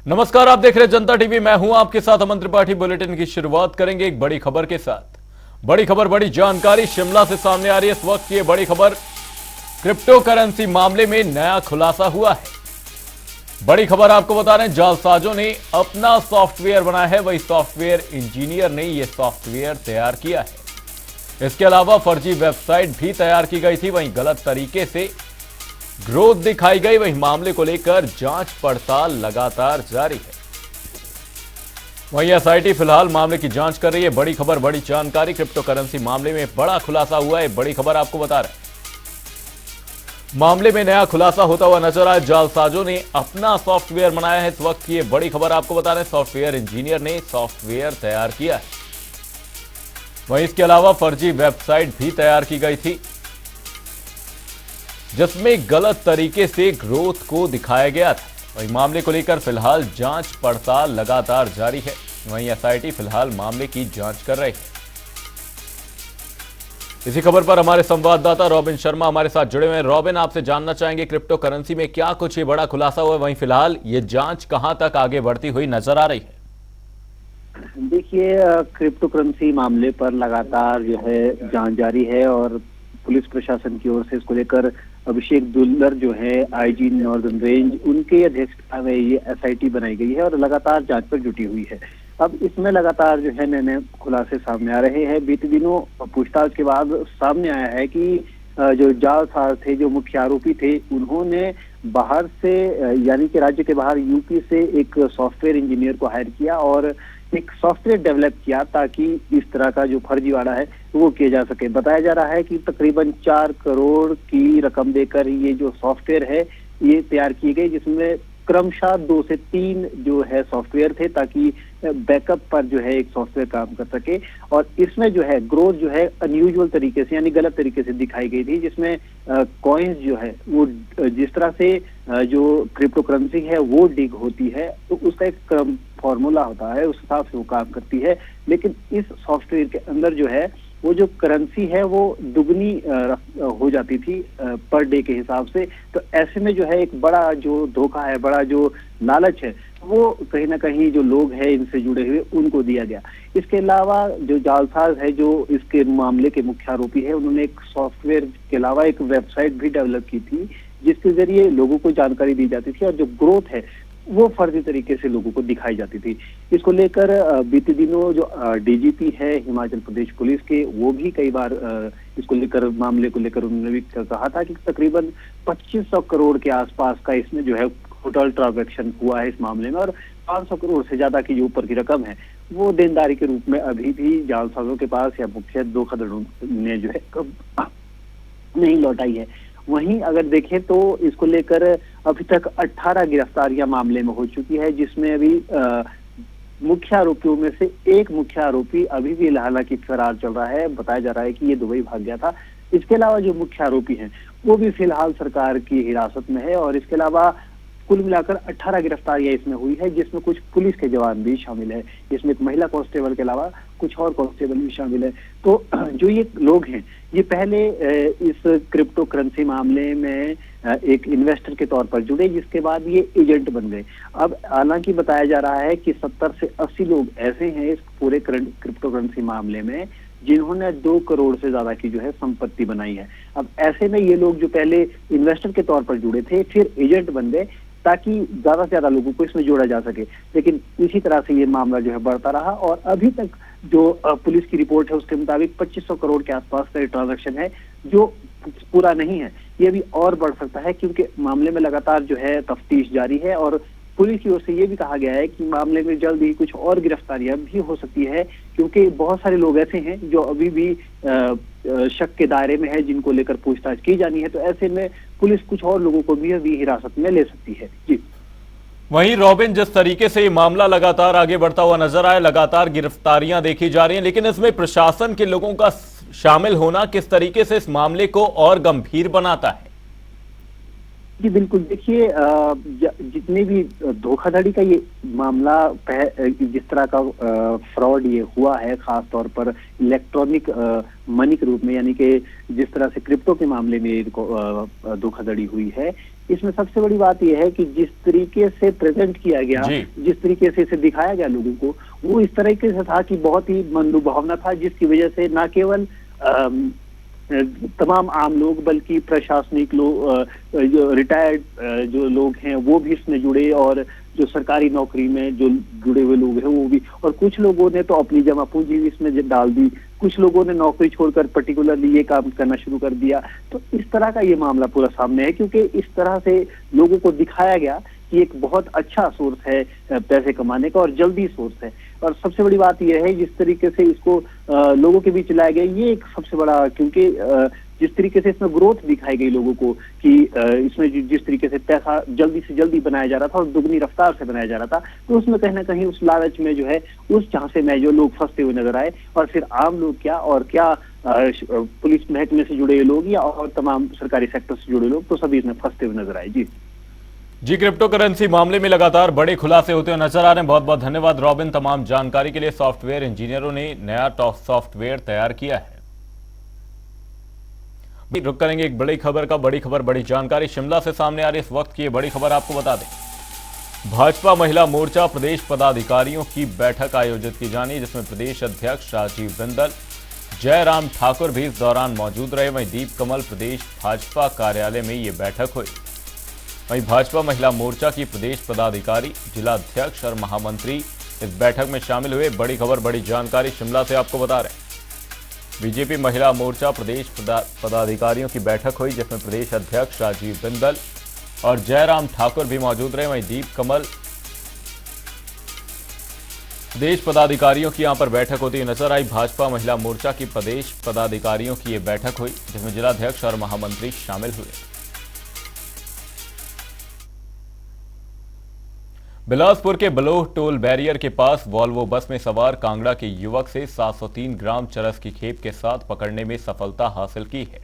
नमस्कार, आप देख रहे हैं जनता टीवी। मैं हूं आपके साथ अमन त्रिपाठी। बुलेटिन की शुरुआत करेंगे एक बड़ी खबर के साथ। बड़ी खबर, बड़ी जानकारी शिमला से सामने आ रही है इस वक्त। ये बड़ी खबर, क्रिप्टो करेंसी मामले में नया खुलासा हुआ है। बड़ी खबर आपको बता रहे हैं, जालसाजों ने अपना सॉफ्टवेयर बनाया है, वही सॉफ्टवेयर इंजीनियर ने यह सॉफ्टवेयर तैयार किया है। इसके अलावा फर्जी वेबसाइट भी तैयार की गई थी, वहीं गलत तरीके से ग्रोथ दिखाई गई। वहीं मामले को लेकर जांच पड़ताल लगातार जारी है। वहीं एसआईटी फिलहाल मामले की जांच कर रही है। बड़ी खबर, बड़ी जानकारी, क्रिप्टो करेंसी मामले में बड़ा खुलासा हुआ है। बड़ी खबर आपको बता रहे हैं, मामले में नया खुलासा होता हुआ नजर आया। जालसाजों ने अपना सॉफ्टवेयर बनाया है इस वक्त। ये बड़ी खबर आपको बता रहे हैं, सॉफ्टवेयर इंजीनियर ने सॉफ्टवेयर तैयार किया है। वहीं इसके अलावा फर्जी वेबसाइट भी तैयार की गई थी, जिसमें गलत तरीके से ग्रोथ को दिखाया गया था। वहीं मामले को लेकर फिलहाल जांच पड़ताल लगातार जारी है। वहीं एसआईटी फिलहाल मामले की जांच कर रही है। इसी खबर पर हमारे संवाददाता रॉबिन शर्मा हमारे साथ जुड़े हुए हैं। रॉबिन, आपसे जानना चाहेंगे क्रिप्टो करेंसी में क्या कुछ ये बड़ा खुलासा हुआ है, वहीं फिलहाल ये जांच कहां तक आगे बढ़ती हुई नजर आ रही है? देखिए, क्रिप्टो करेंसी मामले पर लगातार जो है जांच जारी है और पुलिस प्रशासन की ओर से इसको लेकर अभिषेक दुल्लर जो है आईजी नॉर्दर्न रेंज, उनके अध्यक्षता में ये एसआईटी बनाई गई है और लगातार जांच पर जुटी हुई है। अब इसमें लगातार जो है नए नए खुलासे सामने आ रहे हैं। बीते दिनों पूछताछ के बाद सामने आया है कि जो जालसाज थे, जो मुख्य आरोपी थे, उन्होंने बाहर से यानी कि राज्य के बाहर यूपी से एक सॉफ्टवेयर इंजीनियर को हायर किया और एक सॉफ्टवेयर डेवलप किया ताकि इस तरह का जो फर्जीवाड़ा है वो किया जा सके। बताया जा रहा है कि तकरीबन 4 करोड़ की रकम देकर ये जो सॉफ्टवेयर है ये तैयार की गई, जिसमें क्रमशः 2 से 3 जो है सॉफ्टवेयर थे ताकि बैकअप पर जो है एक सॉफ्टवेयर काम कर सके। और इसमें जो है ग्रोथ जो है अनयूजुअल तरीके से यानी गलत तरीके से दिखाई गई थी, जिसमें कॉइन्स जो है वो जिस तरह से जो क्रिप्टो करेंसी है वो डिग होती है तो उसका एक फॉर्मूला होता है, उस हिसाब से वो काम करती है। लेकिन इस सॉफ्टवेयर के अंदर जो है वो जो करेंसी है वो दुगनी हो जाती थी पर डे के हिसाब से। तो ऐसे में जो है एक बड़ा जो धोखा है, बड़ा जो लालच है, वो कहीं ना कहीं जो लोग हैं इनसे जुड़े हुए उनको दिया गया। इसके अलावा जो जालसाज है, जो इसके मामले के मुख्य आरोपी है, उन्होंने एक सॉफ्टवेयर के अलावा एक वेबसाइट भी डेवलप की थी जिसके जरिए लोगों को जानकारी दी जाती थी और जो ग्रोथ है वो फर्जी तरीके से लोगों को दिखाई जाती थी। इसको लेकर बीते दिनों जो डीजीपी है हिमाचल प्रदेश पुलिस के, वो भी कई बार इसको लेकर मामले को लेकर उन्होंने भी कहा था कि तकरीबन 2500 करोड़ के आसपास का इसमें जो है टोटल ट्रांजैक्शन हुआ है इस मामले में और 500 करोड़ से ज्यादा की जो ऊपर की रकम है वो देनदारी के रूप में अभी भी जालसाजों के पास या मुख्य धोखाधड़ों ने जो है नहीं लौटाई है। वहीं अगर देखें तो इसको लेकर अभी तक 18 गिरफ्तारियां मामले में हो चुकी है, जिसमें अभी मुख्य आरोपियों में से एक मुख्य आरोपी अभी भी हालांकि फरार चल रहा है। बताया जा रहा है कि ये दुबई भाग गया था। इसके अलावा जो मुख्य आरोपी हैं वो भी फिलहाल सरकार की हिरासत में है और इसके अलावा कुल मिलाकर 18 गिरफ्तारियां इसमें हुई है, जिसमें कुछ पुलिस के जवान भी शामिल है। इसमें एक महिला कांस्टेबल के अलावा कुछ और कांस्टेबल भी शामिल है। तो जो ये लोग हैं ये पहले इस क्रिप्टो करेंसी मामले में एक इन्वेस्टर के तौर पर जुड़े, जिसके बाद ये एजेंट बन गए। अब हालांकि बताया जा रहा है कि 70 से 80 लोग ऐसे हैं इस पूरे क्रिप्टो करेंसी मामले में जिन्होंने 2 करोड़ से ज्यादा की जो है संपत्ति बनाई है। अब ऐसे में ये लोग जो पहले इन्वेस्टर के तौर पर जुड़े थे फिर एजेंट बन गए ताकि ज्यादा से ज्यादा लोगों को इसमें जोड़ा जा सके। लेकिन इसी तरह से ये मामला जो है बढ़ता रहा और अभी तक जो पुलिस की रिपोर्ट है उसके मुताबिक 2500 करोड़ के आसपास का ट्रांजैक्शन है जो पूरा नहीं है। ये भी और बढ़ सकता है क्योंकि मामले में लगातार जो है तफ्तीश जारी है और पुलिस की ओर से ये भी कहा गया है कि मामले में जल्द ही कुछ और गिरफ्तारियां भी हो सकती है, क्योंकि बहुत सारे लोग ऐसे हैं जो अभी भी शक के दायरे में है, जिनको लेकर पूछताछ की जानी है। तो ऐसे में पुलिस कुछ और लोगों को भी अभी हिरासत में ले सकती है। जी, वहीं रॉबिन, जिस तरीके से ये मामला लगातार आगे बढ़ता हुआ नजर आए, लगातार गिरफ्तारियां देखी जा रही हैं, लेकिन इसमें प्रशासन के लोगों का शामिल होना किस तरीके से इस मामले को और गंभीर बनाता है? जी बिल्कुल, देखिए जितने भी धोखाधड़ी का ये मामला जिस तरह का फ्रॉड ये हुआ है, खास तौर पर इलेक्ट्रॉनिक मनी के रूप में, यानी कि जिस तरह से क्रिप्टो के मामले में धोखाधड़ी हुई है, इसमें सबसे बड़ी बात यह है कि जिस तरीके से प्रेजेंट किया गया, जी। जिस तरीके से इसे दिखाया गया लोगों को, वो इस तरीके से था कि बहुत ही मनलुभावना था, जिसकी वजह से न केवल तमाम आम लोग बल्कि प्रशासनिक लोग, जो रिटायर्ड जो लोग हैं वो भी इसमें जुड़े, और जो सरकारी नौकरी में जो जुड़े हुए लोग हैं वो भी, और कुछ लोगों ने तो अपनी जमा पूंजी भी इसमें डाल दी, कुछ लोगों ने नौकरी छोड़कर पर्टिकुलरली ये काम करना शुरू कर दिया। तो इस तरह का ये मामला पूरा सामने है, क्योंकि इस तरह से लोगों को दिखाया गया कि एक बहुत अच्छा सोर्स है पैसे कमाने का, और जल्दी सोर्स है। और सबसे बड़ी बात यह है जिस तरीके से इसको लोगों के बीच लाया गया, ये एक सबसे बड़ा, क्योंकि जिस तरीके से इसमें ग्रोथ दिखाई गई लोगों को कि इसमें जिस तरीके से पैसा जल्दी से जल्दी बनाया जा रहा था और दुगनी रफ्तार से बनाया जा रहा था, तो उसमें कहीं ना कहीं उस लालच में जो है, उस झांसे में जो लोग फंसते हुए नजर आए, और फिर आम लोग क्या, और क्या पुलिस महकमे से जुड़े लोग या और तमाम सरकारी सेक्टर से जुड़े लोग, तो सभी इसमें फंसते हुए नजर आए। जी, क्रिप्टो करेंसी मामले में लगातार बड़े खुलासे होते हुए नजर आ रहे हैं। बहुत बहुत धन्यवाद रॉबिन, तमाम जानकारी के लिए। सॉफ्टवेयर इंजीनियरों ने नया सॉफ्टवेयर तैयार किया है। रुक करेंगे एक बड़ी खबर का। बड़ी खबर, बड़ी जानकारी शिमला से सामने आ रही है इस वक्त की। ये बड़ी खबर आपको बता दें, भाजपा महिला मोर्चा प्रदेश पदाधिकारियों की बैठक आयोजित की जानी, जिसमें प्रदेश अध्यक्ष राजीव बिंदल, जयराम ठाकुर भी इस दौरान मौजूद रहे। वहीं दीप कमल प्रदेश भाजपा कार्यालय में ये बैठक हुई। वहीं भाजपा महिला मोर्चा की प्रदेश पदाधिकारी, जिला अध्यक्ष और महामंत्री इस बैठक में शामिल हुए। बड़ी खबर, बड़ी जानकारी शिमला से आपको बता रहे हैं। बीजेपी महिला मोर्चा प्रदेश पदाधिकारियों की बैठक हुई, जिसमें प्रदेश अध्यक्ष राजीव बिंदल और जयराम ठाकुर भी मौजूद रहे। वहीं दीप कमल प्रदेश पदाधिकारियों की यहां पर बैठक होती हुई नजर आई। भाजपा महिला मोर्चा की प्रदेश पदाधिकारियों की यह बैठक हुई, जिसमें जिलाध्यक्ष और महामंत्री शामिल हुए। बिलासपुर के बलोह टोल बैरियर के पास वॉल्वो बस में सवार कांगड़ा के युवक से 703 ग्राम चरस की खेप के साथ पकड़ने में सफलता हासिल की है।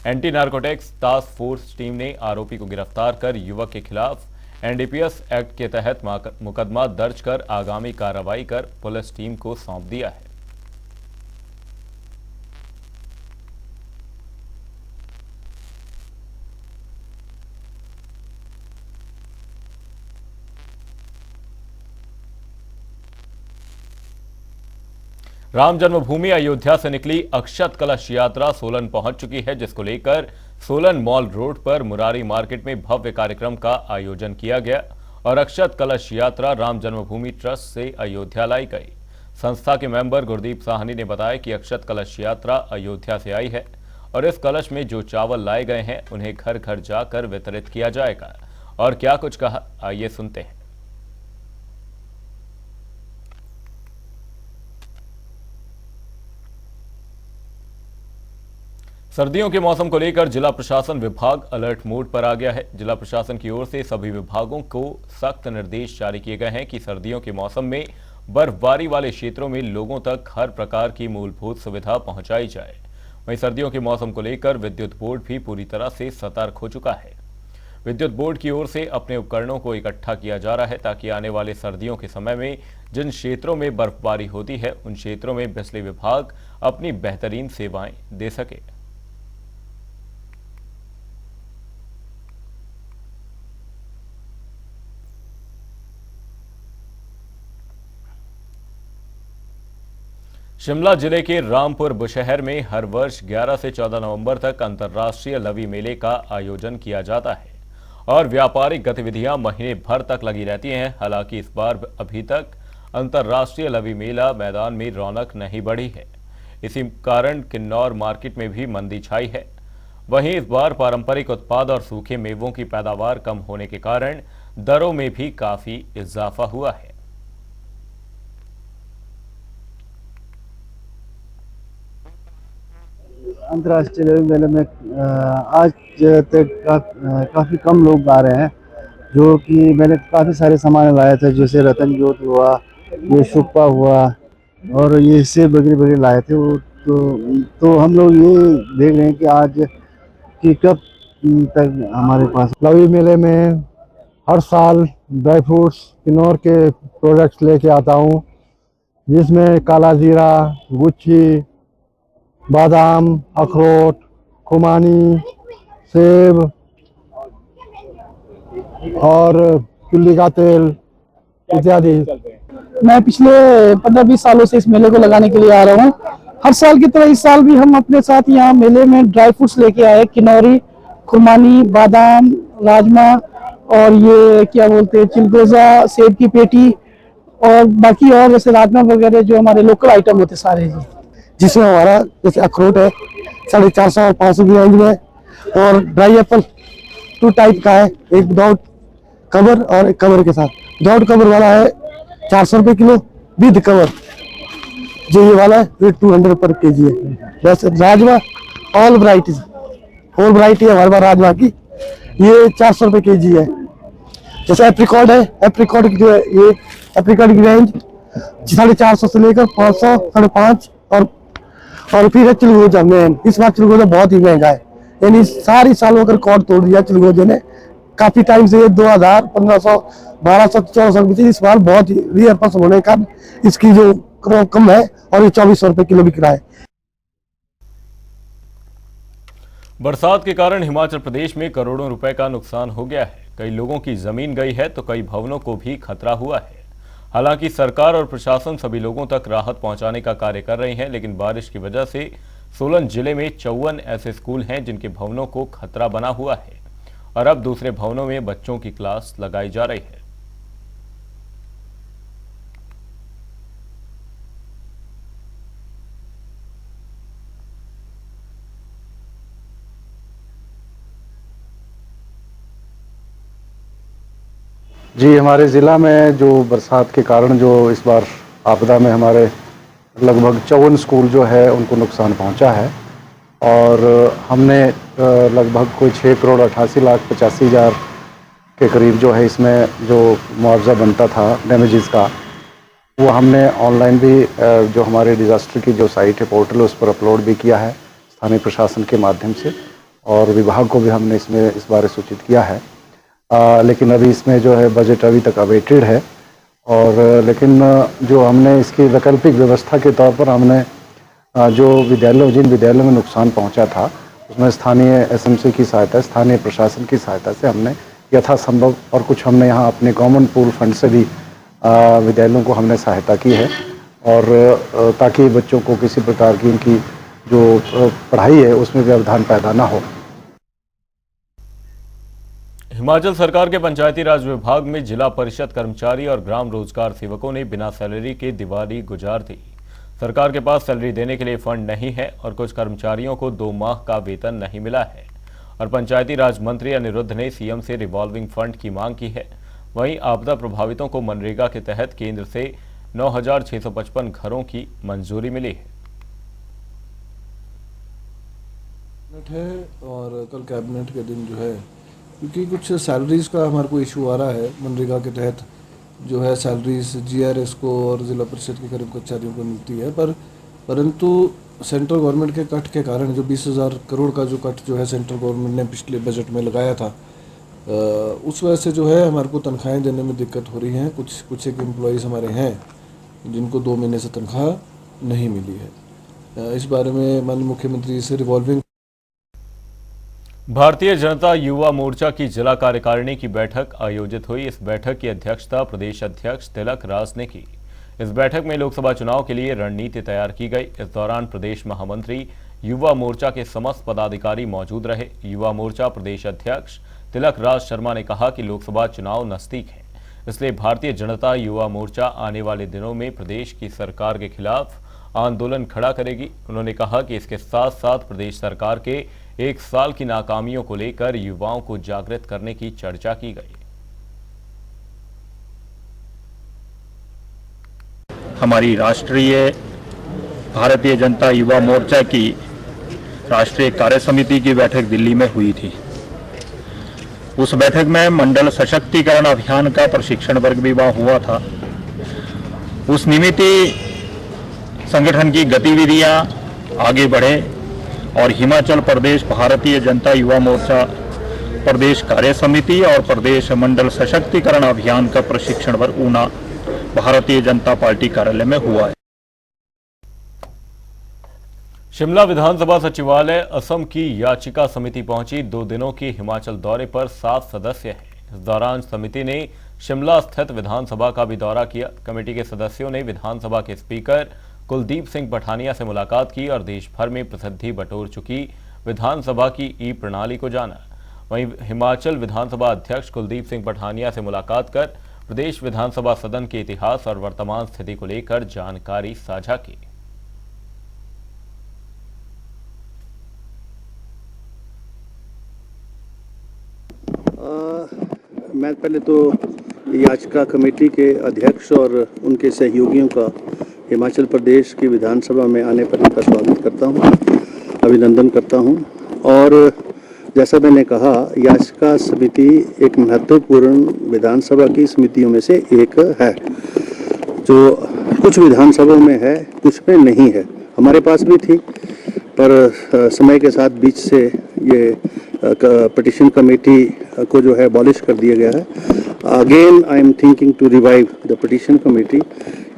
Anti narcotics task force team ने आरोपी को गिरफ्तार कर युवक के खिलाफ एनडीपीएस एक्ट के तहत मुकदमा दर्ज कर आगामी कार्रवाई कर पुलिस टीम को सौंप दिया है। राम जन्मभूमि अयोध्या से निकली अक्षत कलश यात्रा सोलन पहुंच चुकी है, जिसको लेकर सोलन मॉल रोड पर मुरारी मार्केट में भव्य कार्यक्रम का आयोजन किया गया और अक्षत कलश यात्रा राम जन्मभूमि ट्रस्ट से अयोध्या लाई गई। संस्था के मेंबर गुरदीप साहनी ने बताया कि अक्षत कलश यात्रा अयोध्या से आई है और इस कलश में जो चावल लाए गए हैं उन्हें घर घर जाकर वितरित किया जाएगा। और क्या कुछ कहा, आइए सुनते हैं। सर्दियों के मौसम को लेकर जिला प्रशासन विभाग अलर्ट मोड पर आ गया है। जिला प्रशासन की ओर से सभी विभागों को सख्त निर्देश जारी किए गए हैं कि सर्दियों के मौसम में बर्फबारी वाले क्षेत्रों में लोगों तक हर प्रकार की मूलभूत सुविधा पहुंचाई जाए। वहीं सर्दियों के मौसम को लेकर विद्युत बोर्ड भी पूरी तरह से सतर्क हो चुका है। विद्युत बोर्ड की ओर से अपने उपकरणों को इकट्ठा किया जा रहा है ताकि आने वाले सर्दियों के समय में जिन क्षेत्रों में बर्फबारी होती है उन क्षेत्रों में बिजली विभाग अपनी बेहतरीन सेवाएं दे सके। शिमला जिले के रामपुर बुशहर में हर वर्ष 11 से 14 नवंबर तक अंतर्राष्ट्रीय लवी मेले का आयोजन किया जाता है और व्यापारिक गतिविधियां महीने भर तक लगी रहती हैं। हालांकि इस बार अभी तक अंतर्राष्ट्रीय लवी मेला मैदान में रौनक नहीं बढ़ी है। इसी कारण किन्नौर मार्केट में भी मंदी छाई है। वहीं इस बार पारंपरिक उत्पाद और सूखे मेवों की पैदावार कम होने के कारण दरों में भी काफी इजाफा हुआ है। अंतर्राष्ट्रीय लवी मेले में आज तक काफ़ी कम लोग आ रहे हैं, जो कि मैंने काफ़ी सारे सामान लाए थे, जैसे रतन जोत हुआ, ये शुप्पा हुआ और ये सेब वगैरह लाए थे। वो तो हम लोग ये देख रहे हैं कि आज कि कब तक हमारे पास। लवी मेले में हर साल ड्राई फ्रूट्स किन्नौर के प्रोडक्ट्स लेके आता हूँ, जिसमें काला जीरा, गुच्छी, बादाम, अखरोट, खुमानी, सेब और तिल्ली का तेल इत्यादि। मैं पिछले 15-20 सालों से इस मेले को लगाने के लिए आ रहा हूँ। हर साल की तरह इस साल भी हम अपने साथ यहाँ मेले में ड्राई फ्रूट्स लेके आए, किन्नौरी, खुरमानी, बादाम, राजमा और ये क्या बोलते हैं चिलगोजा, सेब की पेटी और बाकी और जैसे राजमा वगैरह जो हमारे लोकल आइटम होते सारे जी। जिसमें हमारा जैसे अखरोट है 450 और 500 की रेंज में, और ड्राई एप्पल 2 टाइप का है, एक विदाउट कवर और एक कवर के साथ। विदाउट कवर वाला है 400 रुपये किलो, विद कवर जो ये वाला है ये 200 पर केजी है। वैसे राजमा ऑल वैरायटीज 4 वैरायटी है हमारे पास राजमा की, ये 400 रुपये केजी है। जैसे एप्रिकॉट है, एप्रिकॉट की जो है ये एप्रिकॉट की रेंज 450 से लेकर 500, 550 और फिर है चिलगोजा मेन। इस बार चिलगोजा बहुत ही महंगा है, यानी सारी सालों का रिकॉर्ड तोड़ दिया चिलगोजे ने। काफी टाइम से ये 2000, 1500, 1200, 1400 की, इस बार बहुत ही रियर पसंद होने का इसकी जो कम है और ये 2400 रुपये किलो बिक रहा है। बरसात के कारण हिमाचल प्रदेश में करोड़ों रुपए का नुकसान हो गया है। कई लोगों की जमीन गई है तो कई भवनों को भी खतरा हुआ है। हालांकि सरकार और प्रशासन सभी लोगों तक राहत पहुंचाने का कार्य कर रही है, लेकिन बारिश की वजह से सोलन जिले में 54 ऐसे स्कूल हैं जिनके भवनों को खतरा बना हुआ है और अब दूसरे भवनों में बच्चों की क्लास लगाई जा रही है। जी, हमारे ज़िला में जो बरसात के कारण जो इस बार आपदा में हमारे लगभग 54 स्कूल जो है उनको नुकसान पहुंचा है, और हमने लगभग कोई 6 करोड़ 88 लाख 85 हज़ार के करीब जो है इसमें जो मुआवजा बनता था डैमेजेस का, वो हमने ऑनलाइन भी जो हमारे डिज़ास्टर की जो साइट है पोर्टल है उस पर अपलोड भी किया है स्थानीय प्रशासन के माध्यम से, और विभाग को भी हमने इसमें इस बारे सूचित किया है। लेकिन अभी इसमें जो है बजट अभी तक अवेटेड है, और लेकिन जो हमने इसकी वैकल्पिक व्यवस्था के तौर पर हमने जो जिन विद्यालयों में नुकसान पहुंचा था उसमें स्थानीय एसएमसी की सहायता, स्थानीय प्रशासन की सहायता से हमने यथासंभव, और कुछ हमने यहाँ अपने कॉमन पूल फंड से भी विद्यालयों को हमने सहायता की है, और ताकि बच्चों को किसी प्रकार की उनकी जो पढ़ाई है उसमें व्यवधान पैदा ना हो। हिमाचल सरकार के पंचायती राज विभाग में जिला परिषद कर्मचारी और ग्राम रोजगार सेवकों ने बिना सैलरी के दिवाली गुजार दी। सरकार के पास सैलरी देने के लिए फंड नहीं है और कुछ कर्मचारियों को 2 माह का वेतन नहीं मिला है, और पंचायती राज मंत्री अनिरुद्ध ने सीएम से रिवॉल्विंग फंड की मांग की है। वहीं आपदा प्रभावितों को मनरेगा के तहत केंद्र से 9,655 घरों की मंजूरी मिली है। और कल कैबिनेट के दिन जो है, क्योंकि कुछ सैलरीज का हमारे को इशू आ रहा है, मनरेगा के तहत जो है सैलरीज जीआरएस को और ज़िला परिषद के करीब कर्मचारियों को मिलती है, परंतु सेंट्रल गवर्नमेंट के कट के कारण जो 20,000 करोड़ का जो कट जो है सेंट्रल गवर्नमेंट ने पिछले बजट में लगाया था, उस वजह से जो है हमारे को तनख्वाहें देने में दिक्कत हो रही हैं। कुछ एक एम्प्लॉयज़ हमारे हैं जिनको 2 महीने से तनख्वाह नहीं मिली है। इस बारे में माननीय मुख्यमंत्री से रिवॉल्विंग भारतीय जनता युवा मोर्चा की जिला कार्यकारिणी की बैठक आयोजित हुई। इस बैठक की अध्यक्षता प्रदेश अध्यक्ष तिलक राज ने की। इस बैठक में लोकसभा चुनाव के लिए रणनीति तैयार की गई। इस दौरान प्रदेश महामंत्री युवा मोर्चा के समस्त पदाधिकारी मौजूद रहे। युवा मोर्चा प्रदेश अध्यक्ष तिलक राज शर्मा ने कहा कि लोकसभा चुनाव नजदीक है, इसलिए भारतीय जनता युवा मोर्चा आने वाले दिनों में प्रदेश की सरकार के खिलाफ आंदोलन खड़ा करेगी। उन्होंने कहा कि इसके साथ साथ प्रदेश सरकार के 1 साल की नाकामियों को लेकर युवाओं को जागृत करने की चर्चा की गई। हमारी राष्ट्रीय भारतीय जनता युवा मोर्चा की राष्ट्रीय कार्य समिति की बैठक दिल्ली में हुई थी। उस बैठक में मंडल सशक्तिकरण अभियान का प्रशिक्षण वर्ग भी वहां हुआ था। उस निमित्त संगठन की गतिविधियां आगे बढ़े और हिमाचल प्रदेश भारतीय जनता युवा मोर्चा प्रदेश कार्य समिति और प्रदेश मंडल सशक्तिकरण अभियान का प्रशिक्षण वर्ग ऊना भारतीय जनता पार्टी कार्यालय में हुआ है। शिमला विधानसभा सचिवालय असम की याचिका समिति पहुंची। 2 दिनों की हिमाचल दौरे पर 7 सदस्य हैं। इस दौरान समिति ने शिमला स्थित विधानसभा का भी दौरा किया। कमेटी के सदस्यों ने विधानसभा के स्पीकर कुलदीप सिंह पठानिया से मुलाकात की और देश भर में प्रसिद्धि बटोर चुकी विधानसभा की ई प्रणाली को जाना। वहीं हिमाचल विधानसभा अध्यक्ष कुलदीप सिंह पठानिया से मुलाकात कर प्रदेश विधानसभा सदन के इतिहास और वर्तमान स्थिति को लेकर जानकारी साझा की। मैं पहले तो याचिका कमेटी के अध्यक्ष और उनके सहयोगियों का हिमाचल प्रदेश की विधानसभा में आने पर उनका स्वागत करता हूं, अभिनंदन करता हूं। और जैसा मैंने कहा, याचिका समिति एक महत्वपूर्ण विधानसभा की समितियों में से एक है, जो कुछ विधानसभाओं में है, कुछ में नहीं है। हमारे पास भी थी, पर समय के साथ बीच से ये पिटिशन कमेटी को जो है अबॉलिश कर दिया गया है। Again I am thinking to revive the petition committee,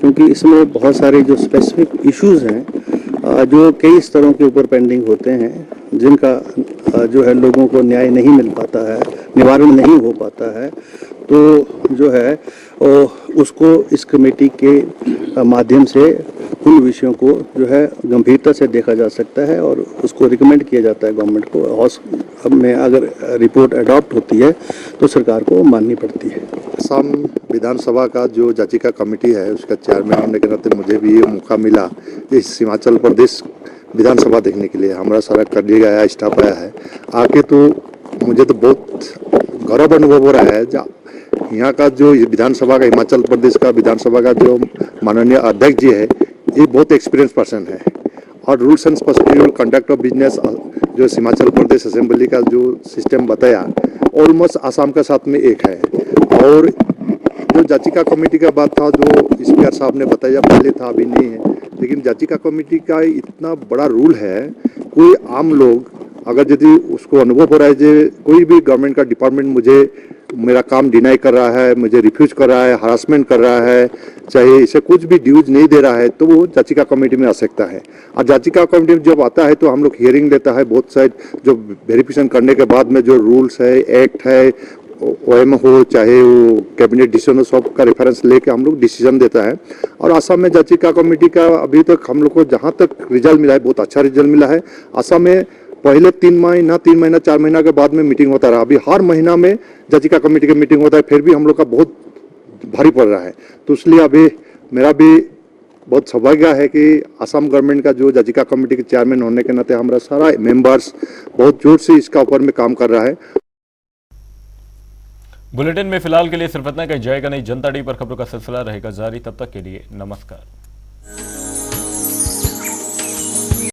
क्योंकि इसमें बहुत सारे जो स्पेसिफिक इश्यूज हैं जो कई स्तरों के ऊपर पेंडिंग होते हैं, जिनका जो है लोगों को न्याय नहीं मिल पाता है, निवारण नहीं हो पाता है, तो जो है उसको इस कमेटी के माध्यम से उन विषयों को जो है गंभीरता से देखा जा सकता है और उसको रिकमेंड किया जाता है गवर्नमेंट को। अब में अगर रिपोर्ट अडॉप्ट होती है तो सरकार को माननी पड़ती है। असम विधानसभा का जो याचिका कमेटी है उसका चेयरमैन होने के नाते मुझे भी ये मौका मिला इस हिमाचल प्रदेश विधानसभा देखने के लिए। हमारा सारा कलीग आया, स्टाफ आया है, आके तो मुझे तो बहुत गौरव अनुभव हो रहा है। यहाँ का जो विधानसभा का, हिमाचल प्रदेश का विधानसभा का जो माननीय अध्यक्ष जी है, ये बहुत एक्सपीरियंस पर्सन है और rules and procedure conduct of business जो हिमाचल प्रदेश असेंबली का जो सिस्टम बताया ऑलमोस्ट आसाम के साथ में एक है। और जो याचिका कमेटी का बात था जो स्पीकर साहब ने बताया, पहले था अभी नहीं है, लेकिन याचिका कमेटी का इतना बड़ा रूल है, कोई आम लोग अगर यदि उसको अनुभव हो रहा है जो कोई भी गवर्नमेंट का डिपार्टमेंट मुझे मेरा काम डिनाई कर रहा है, मुझे रिफ्यूज कर रहा है, हरासमेंट कर रहा है, चाहे इसे कुछ भी ड्यूज नहीं दे रहा है, तो वो याचिका कमेटी में आ सकता है। और याचिका कमेटी में जब आता है तो हम लोग हियरिंग लेता है, बोथ साइड जो वेरिफिकेशन करने के बाद में जो रूल्स है, एक्ट है, ओएम हो चाहे वो कैबिनेट डिसीजन हो, सब का रेफरेंस लेके हम लोग डिसीजन देता है। और असम में याचिका कमेटी का अभी तक हम लोग को जहाँ तक रिजल्ट मिला है, बहुत अच्छा रिजल्ट मिला है। असम में पहले 3 महीना 4 महीना के बाद में मीटिंग होता रहा, अभी हर महीना में याचिका कमेटी का मीटिंग होता है, फिर भी हम लोग का बहुत भारी पड़ रहा है। तो इसलिए अभी मेरा भी बहुत सौभाग्य है कि असम गवर्नमेंट का जो याचिका कमेटी के चेयरमैन होने के नाते हमारा सारा मेंबर्स बहुत जोर से इसका ऊपर में काम कर रहा है। बुलेटिन में फिलहाल के लिए सिर्फ इतना। कहीं जाएगा नहीं। जनता टीवी पर खबरों का सिलसिला रहेगा जारी। तब तक के लिए नमस्कार।